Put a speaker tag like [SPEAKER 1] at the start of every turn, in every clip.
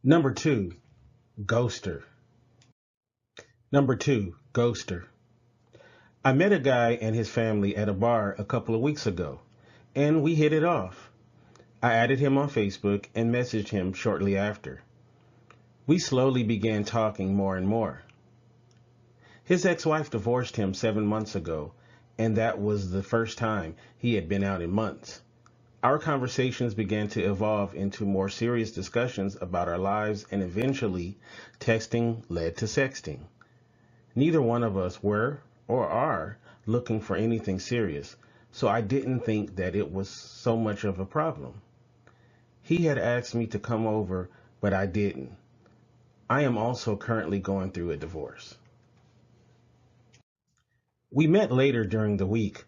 [SPEAKER 1] Number two, ghoster. Number two, ghoster. I met a guy and his family at a bar a couple of weeks ago, and we hit it off. I added him on Facebook and messaged him shortly after. We slowly began talking more and more. His ex-wife divorced him 7 months ago, and that was the first time he had been out in months. Our conversations began to evolve into more serious discussions about our lives, and eventually, texting led to sexting. Neither one of us were or are looking for anything serious, so I didn't think that it was so much of a problem. He had asked me to come over, but I didn't. I am also currently going through a divorce. We met later during the week.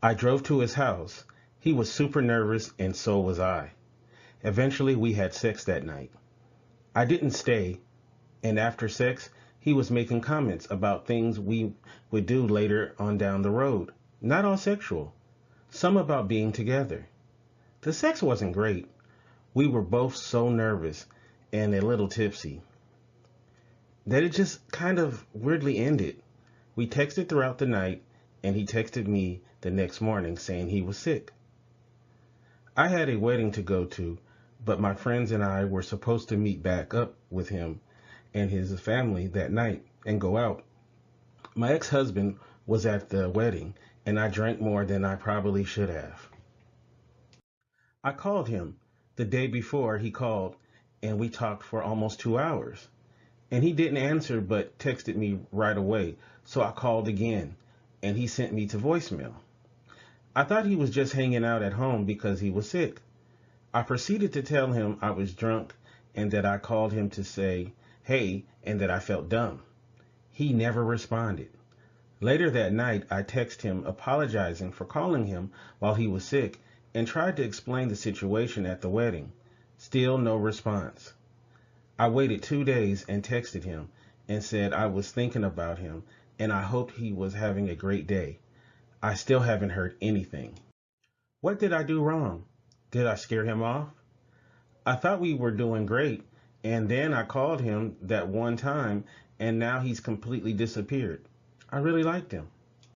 [SPEAKER 1] I drove to his house. He was super nervous, and so was I. Eventually, we had sex that night. I didn't stay, and after sex, he was making comments about things we would do later on down the road. Not all sexual, some about being together. The sex wasn't great. We were both so nervous and a little tipsy that it just kind of weirdly ended. We texted throughout the night, and he texted me the next morning saying he was sick. I had a wedding to go to, but my friends and I were supposed to meet back up with him and his family that night and go out. My ex-husband was at the wedding, and I drank more than I probably should have. I called him. The day before he called, and we talked for almost 2 hours. And he didn't answer but texted me right away, so I called again, and he sent me to voicemail. I thought he was just hanging out at home because he was sick. I proceeded to tell him I was drunk and that I called him to say, hey, and that I felt dumb. He never responded. Later that night, I texted him apologizing for calling him while he was sick and tried to explain the situation at the wedding. Still no response. I waited 2 days and texted him and said I was thinking about him and I hoped he was having a great day. I still haven't heard anything. What did I do wrong? Did I scare him off? I thought we were doing great, and then I called him that one time, and now he's completely disappeared. I really liked him.